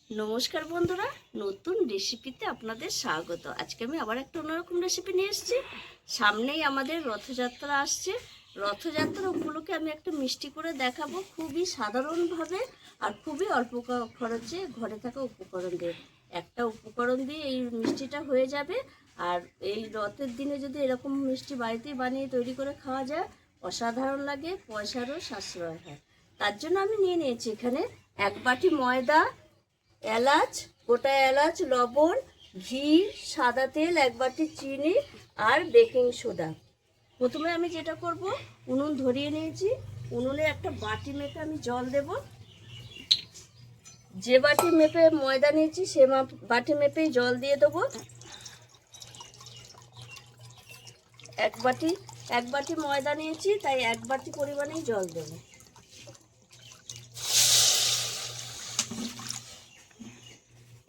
নমস্কার বন্ধুরা, নতুন রেসিপিতে আপনাদের স্বাগত। আজকে আমি আবার একটা অন্যরকম রেসিপি নিয়ে এসেছি। সামনেই আমাদের রথযাত্রা আসছে। রথযাত্রা উপলক্ষে আমি একটা মিষ্টি করে দেখাবো, খুবই সাধারণভাবে আর খুবই অল্প খরচে ঘরে থাকা উপকরণ দিয়ে। একটা উপকরণ দিয়ে এই মিষ্টিটা হয়ে যাবে। আর এই রথের দিনে যদি এরকম মিষ্টি বাড়িতেই বানিয়ে তৈরি করে খাওয়া যায়, অসাধারণ লাগে, পয়সারও সাশ্রয় হয়। তার জন্য আমি নিয়ে নিয়েছি এখানে 1 বাটি ময়দা, এলাচ, গোটা এলাচ, লবণ, ঘি, সাদা তেল, 1 বাটি চিনি আর বেকিং সোডা। প্রথমে আমি যেটা করব, উনুন ধরিয়ে নিয়েছি। উনুনে একটা বাটি মেপে আমি জল দেব। যে বাটি মেপে ময়দা নিয়েছি সে বাটি মেপেই জল দিয়ে দেবো। এক বাটি ময়দা নিয়েছি, তাই 1 বাটি পরিমাণেই জল দেবো।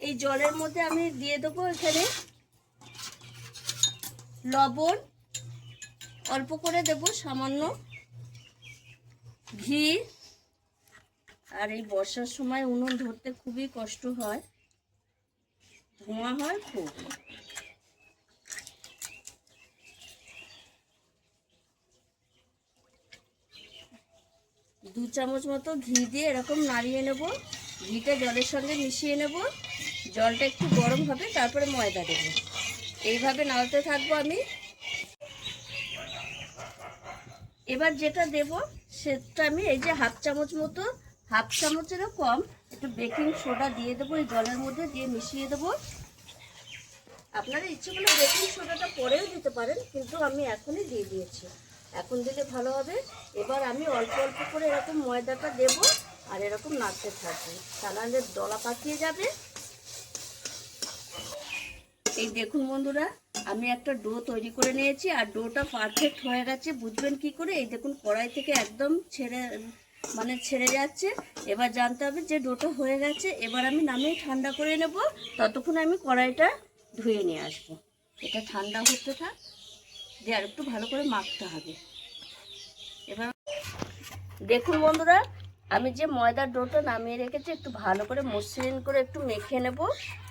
এই জলের মধ্যে আমি দিয়ে দেবো এখানে লবণ, অল্প করে দেব, সামান্য ঘি। আর এই বর্ষার সময় উনুন ধরতে খুবই কষ্ট হয়, ধোঁয়া হয় খুব। দু চামচ মতো ঘি দিয়ে এরকম নাড়িয়ে নেব। ঘিটা জলের সঙ্গে মিশিয়ে নেব। জলটা একটু গরম হবে, তারপরে ময়দা দেব। এইভাবে নাড়তে থাকবো আমি। এবার যেটা দেব সেটা আমি এই যে হাফ চামচেরও কম একটু বেকিং সোডা দিয়ে দেবো। এই জলের মধ্যে দিয়ে মিশিয়ে দেবো। আপনারা ইচ্ছে করলে বেকিং সোডাটা পরেও দিতে পারেন, কিন্তু আমি এখনই দিয়ে দিয়েছি। এখন দিলে ভালো হবে। এবার আমি অল্প অল্প করে এরকম ময়দাটা দেব আর এরকম নাড়তে থাকবো, তাহলে দলা পাকিয়ে যাবে। এই দেখুন বন্ধুরা, আমি একটা ডো তৈরি করে নিয়েছি আর ডোটা পারফেক্ট হয়ে গেছে। বুঝবেন কি করে? এই দেখুন কড়াই থেকে একদম ছেড়ে যাচ্ছে। এবার জানতে হবে যে ডোটা হয়ে গেছে। এবার আমি নামিয়ে ঠান্ডা করে নেব। ততক্ষণ আমি কড়াইটা ধুয়ে নিয়ে আসবো। এটা ঠান্ডা হতে থাক, দিয়ে আর একটু ভালো করে মাখতে হবে। এবার দেখুন বন্ধুরা, আমি যে ময়দার ডোটা নামিয়ে রেখেছি, একটু ভালো করে মসৃণ করে একটু মেখে নেব।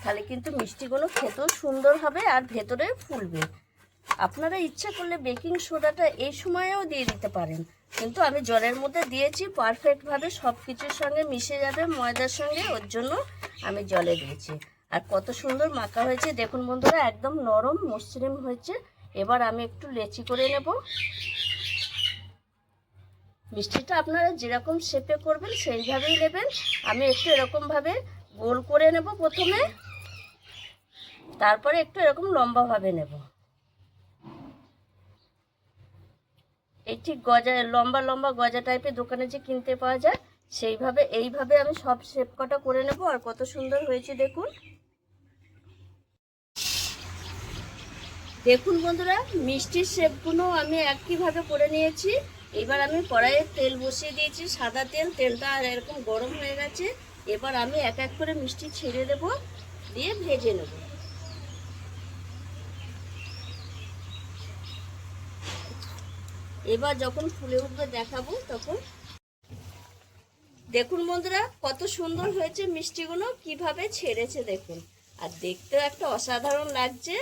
তাহলে কিন্তু মিষ্টিগুলো খেতেও সুন্দর হবে আর ভেতরে ফুলবে। আপনারা ইচ্ছা করলে বেকিং সোডাটা এই সময়েও দিয়ে দিতে পারেন, কিন্তু আমি জলের মধ্যে দিয়েছি, পারফেক্টভাবে সব কিছুর সঙ্গে মিশে যাবে ময়দার সঙ্গে, ওর জন্য আমি জলে দিয়েছি। আর কত সুন্দর মাখা হয়েছে দেখুন বন্ধুরা, একদম নরম মসৃণ হয়েছে। এবার আমি একটু লেচি করে নেব। মিষ্টিটা আপনারা যেরকম শেপে করবেন সেইভাবেই নেবেন। আমি একটু এরকমভাবে গোল করে নেব প্রথমে, তারপরে একটু এরকম লম্বাভাবে নেব। এই ঠিক লম্বা লম্বা গজা টাইপের দোকানে যে কিনতে পাওয়া যায়, এইভাবে আমি সব শেপ কটা করে নেব। আর কত সুন্দর হয়েছে দেখুন। দেখুন বন্ধুরা, মিষ্টির শেপগুলো আমি একইভাবে করে নিয়েছি। এবার আমি কড়াইয়ে তেল বসিয়ে দিয়েছি, সাদা তেল। তেলটা এরকম গরম হয়ে গেছে। এবার আমি এক এক করে মিষ্টি ছেড়ে দেব, দিয়ে ভেজে নেব। এবার যখন ফুলে উঠবে দেখাবো তখন। দেখুন বন্ধুরা, কত সুন্দর হয়েছে মিষ্টিগুলো, কিভাবে ছেড়েছে দেখুন। আর দেখতেও একটা অসাধারণ লাগছে।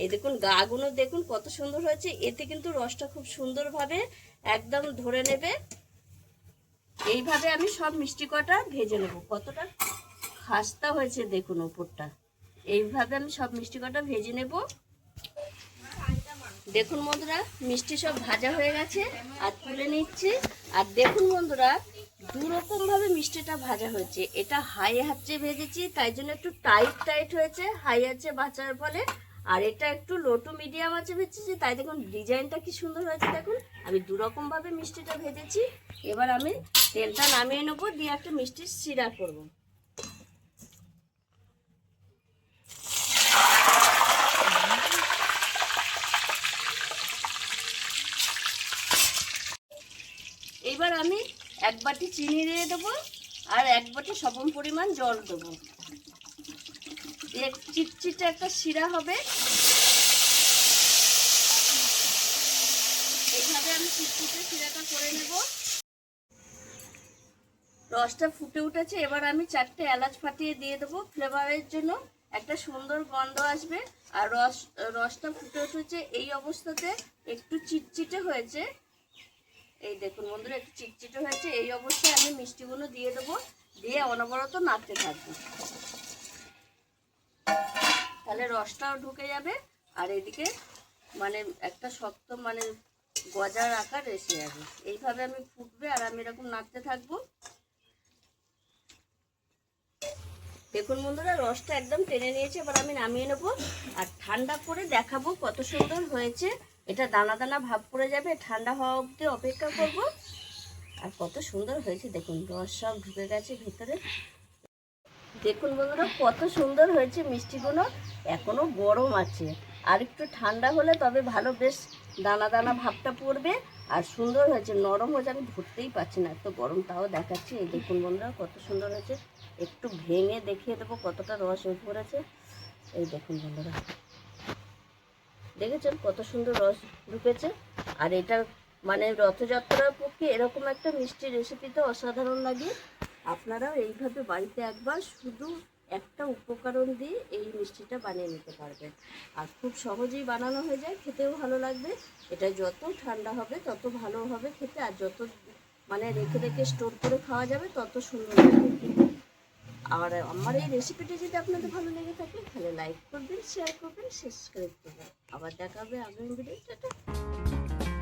এই দেখুন গাগুলো দেখুন কত সুন্দর হয়েছে। এতে কিন্তু রসটা খুব সুন্দরভাবে একদম ধরে নেবে। এইভাবে আমি সব মিষ্টি কটা ভেজে নেব। কতটা খাস্তা হয়েছে দেখুন উপরটা। এইভাবে আমি সব মিষ্টি কটা ভেজে নেব। দেখুন বন্ধুরা, মিষ্টি সব ভাজা হয়ে গেছে আর তুলে নিচ্ছি। আর দেখুন বন্ধুরা, দুরকমভাবে মিষ্টিটা ভাজা হয়েছে। এটা হাই আঁচে ভেজেছি, তাই জন্য একটু টাইট হয়েছে হাই আঁচে ভাজার ফলে। আর এটা একটু লো টু মিডিয়াম আঁচে ভেজেছি, তাই দেখুন ডিজাইনটা কি সুন্দর হয়েছে দেখুন। আমি দুরকমভাবে মিষ্টিটা ভেজেছি। এবার আমি তেলটা নামিয়ে নেবো, দিয়ে একটা মিষ্টির শিরা করব। এবার আমি 1 বাটি চিনি দিয়ে দেবো আর 1 বাটি সম পরিমাণ জল দেবো। চিটচিটে একটা শিরা হবে। এইভাবে আমি চিটচিটে শিরাটা করে নেব। রসটা ফুটে উঠেছে, এবার আমি 4টে এলাচ ফাটিয়ে দিয়ে দেবো ফ্লেভারের জন্য, একটা সুন্দর গন্ধ আসবে। আর রসটা ফুটে উঠেছে, এই অবস্থাতে একটু চিটচিটে হয়েছে, এই দেখুন বন্ধুরা একটু চিটচিটে হয়েছে, এই অবস্থায় আমি মিষ্টিগুলো দিয়ে দেবো, দিয়ে অনবরত নাড়তে থাকবো, তাহলে রসটাও ঢুকে যাবে আর এদিকে মানে একটা শক্ত মানে গজার আকার এসে যাবে। এইভাবে আমি ফুটবে আর আমি এরকম নাড়তে থাকবো। দেখুন বন্ধুরা রসটা একদম টেনে নিয়েছে, এবার আমি নামিয়ে নেবো আর ঠান্ডা করে দেখাবো কত সুন্দর হয়েছে। এটা দানা দানা ভাব পড়ে যাবে, ঠান্ডা হওয়া অবধি অপেক্ষা করব। আর কত সুন্দর হয়েছে দেখুন, রস সব ঢুকে গেছে ভিতরে। দেখুন বন্ধুরা কত সুন্দর হয়েছে মিষ্টিগুলো, এখনো গরম আছে, আর একটু ঠান্ডা হলে তবে ভালো বেশ দানা দানা ভাবটা পড়বে আর সুন্দর হয়েছে, নরম হয়েছে, আমি ধরতেই পারছি না এত গরম, তাও দেখাচ্ছি। এই দেখুন বন্ধুরা কত সুন্দর হয়েছে, একটু ভেঙে দেখিয়ে দেবো কতটা রস পড়েছে। এই দেখুন বন্ধুরা, দেখেছেন কত সুন্দর রস ঢুকেছে। আর এটা মানে রথযাত্রার পক্ষে এরকম একটা মিষ্টি রেসিপিতে অসাধারণ লাগে। আপনারাও এইভাবে বাড়িতে একবার শুধু একটা উপকরণ দিয়ে এই মিষ্টিটা বানিয়ে নিতে পারবেন, আর খুব সহজেই বানানো হয়ে যায়, খেতেও ভালো লাগবে। এটা যত ঠান্ডা হবে তত ভালো হবে খেতে, আর যত মানে রেখে রেখে স্টোর করে খাওয়া যাবে তত সুন্দর লাগবে। আর আমার এই রেসিপিটা যদি আপনাদের ভালো লেগে থাকে তাহলে লাইক করবেন, শেয়ার করবেন, সাবস্ক্রাইব করবেন। আবার দেখা হবে আগামী ভিডিওতে।